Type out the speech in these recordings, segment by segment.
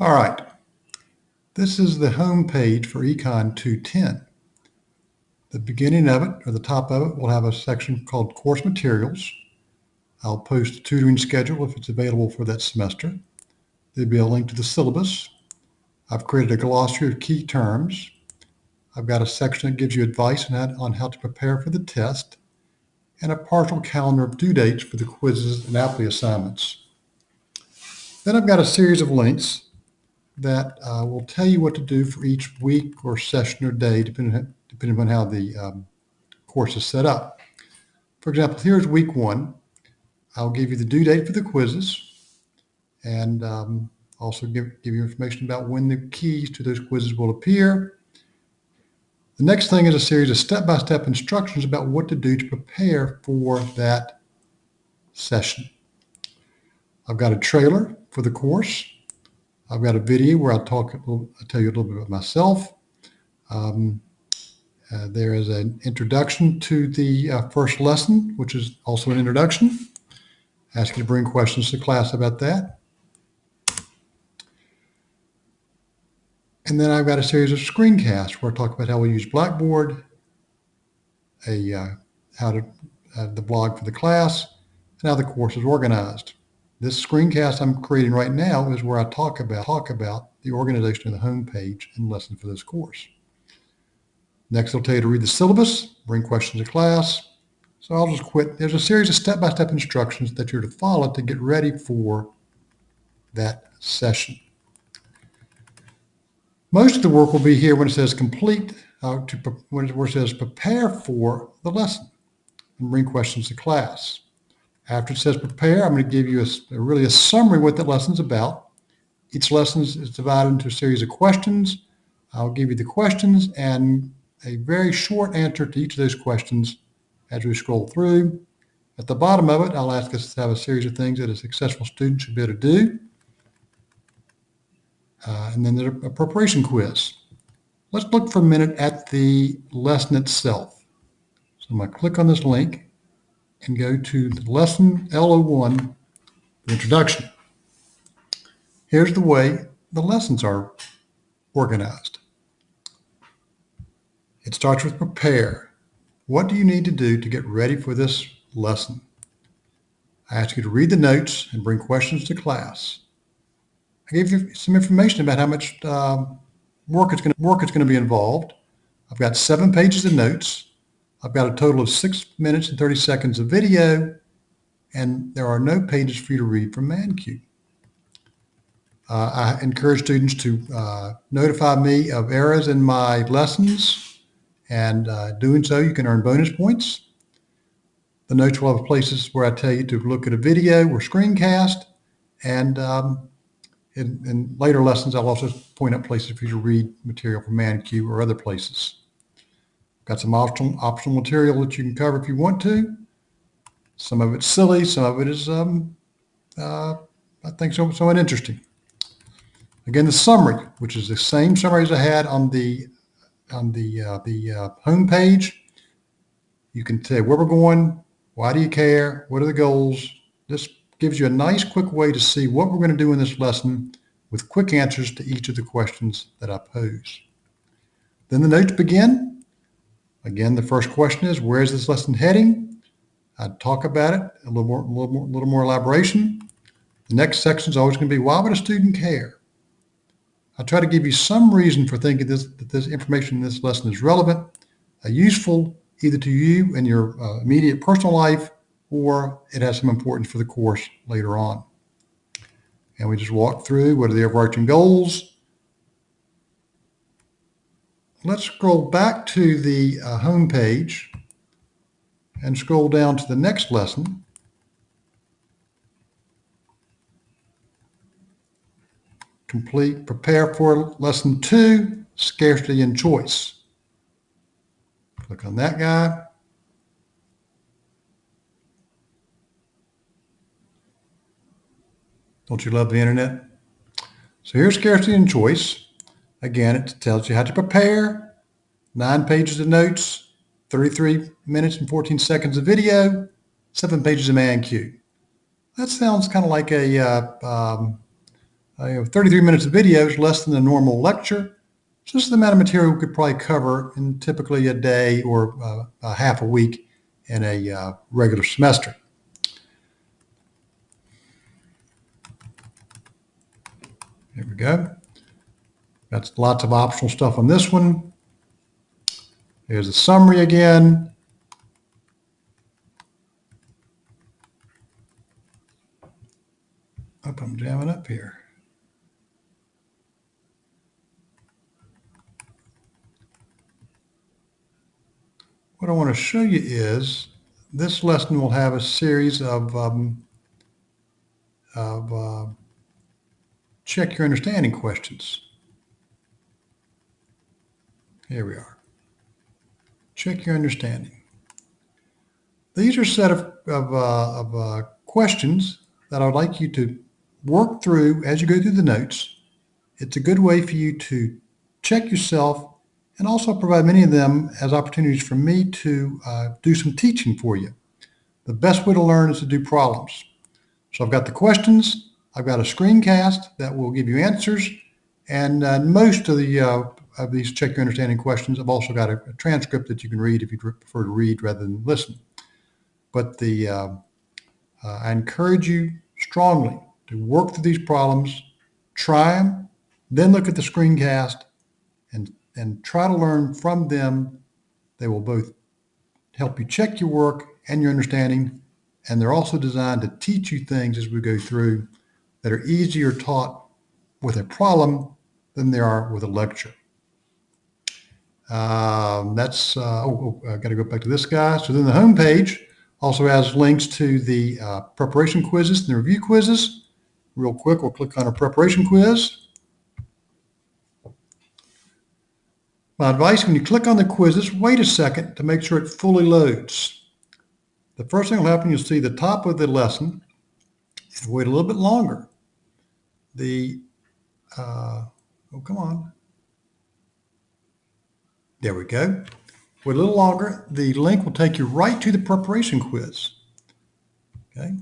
All right, this is the home page for Econ 210. The beginning of it, or the top of it, will have a section called Course Materials. I'll post a tutoring schedule if it's available for that semester. There'll be a link to the syllabus. I've created a glossary of key terms. I've got a section that gives you advice on how to prepare for the test, and a partial calendar of due dates for the quizzes and apply assignments. Then I've got a series of links that will tell you what to do for each week or session or day, depending upon how the course is set up. For example, here's week 1. I'll give you the due date for the quizzes, and also give you information about when the keys to those quizzes will appear. The next thing is a series of step-by-step instructions about what to do to prepare for that session. I've got a trailer for the course. I've got a video where I'll tell you a little bit about myself. There is an introduction to the first lesson, which is also an introduction. I ask you to bring questions to class about that. And then I've got a series of screencasts where I talk about how we use Blackboard, the blog for the class, and how the course is organized. This screencast I'm creating right now is where I talk about the organization of the home page and lesson for this course. Next, I'll tell you to read the syllabus, bring questions to class. So I'll just quit. There's a series of step-by-step instructions that you're to follow to get ready for that session. Most of the work will be here when it says complete, when it says prepare for the lesson and bring questions to class. After it says prepare, I'm going to give you really a summary of what the lesson's about. Each lesson is divided into a series of questions. I'll give you the questions and a very short answer to each of those questions as we scroll through. At the bottom of it, I'll ask us to have a series of things that a successful student should be able to do. And then there's a preparation quiz. Let's look for a minute at the lesson itself. So I'm going to click on this link and go to the lesson L01, the introduction. Here's the way the lessons are organized. It starts with prepare. What do you need to do to get ready for this lesson? I ask you to read the notes and bring questions to class. I gave you some information about how much work is going to be involved. I've got 7 pages of notes. I've got a total of 6 minutes and 30 seconds of video, and there are no pages for you to read from ManQ. I encourage students to notify me of errors in my lessons, and doing so, you can earn bonus points. The notes will have places where I tell you to look at a video or screencast, and in later lessons, I'll also point out places for you to read material from ManQ or other places. Got some optional material that you can cover if you want to. Some of it's silly, some of it is, I think, somewhat interesting. Again, the summary, which is the same summary as I had on the home page. You can say where we're going, why do you care, what are the goals. This gives you a nice, quick way to see what we're going to do in this lesson with quick answers to each of the questions that I pose. Then the notes begin. Again, the first question is, where is this lesson heading? I talk about it, a little more elaboration. The next section is always going to be, why would a student care? I try to give you some reason for thinking that this information in this lesson is relevant, useful either to you in your immediate personal life, or it has some importance for the course later on. And we just walk through what are the overarching goals. Let's scroll back to the home page and scroll down to the next lesson. Prepare for lesson 2, scarcity and choice. Click on that guy. Don't you love the internet? So here's scarcity and choice. Again, it tells you how to prepare, 9 pages of notes, 33 minutes and 14 seconds of video, 7 pages of ManQ. That sounds kind of like a 33 minutes of video is less than a normal lecture. So this is the amount of material we could probably cover in typically a day or a half a week in a regular semester. Here we go. That's lots of optional stuff on this one. Here's the summary again. Hope I'm jamming up here. What I want to show you is this lesson will have a series of check your understanding questions. Here we are. Check your understanding. These are a set of questions that I would like you to work through as you go through the notes. It's a good way for you to check yourself and also provide many of them as opportunities for me to do some teaching for you. The best way to learn is to do problems. So I've got the questions, I've got a screencast that will give you answers, and most of these check your understanding questions, I've also got a transcript that you can read if you prefer to read rather than listen. But I encourage you strongly to work through these problems, try them, then look at the screencast and try to learn from them. They will both help you check your work and your understanding, and they're also designed to teach you things as we go through that are easier taught with a problem than they are with a lecture. I got to go back to this guy. So then the home page also has links to the preparation quizzes and the review quizzes. Real quick, we'll click on a preparation quiz. My advice, when you click on the quizzes, wait a second to make sure it fully loads. The first thing will happen, you'll see the top of the lesson. Wait a little bit longer. Come on. There we go. Wait a little longer. The link will take you right to the preparation quiz. Okay.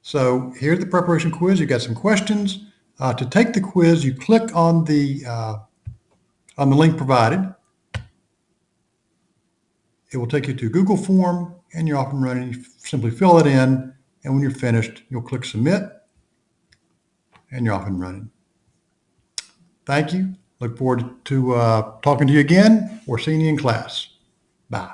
So here's the preparation quiz. You've got some questions. To take the quiz, you click on the link provided. It will take you to a Google form, and you're off and running. You simply fill it in, and when you're finished, you'll click submit, and you're off and running. Thank you. Look forward to talking to you again or seeing you in class. Bye.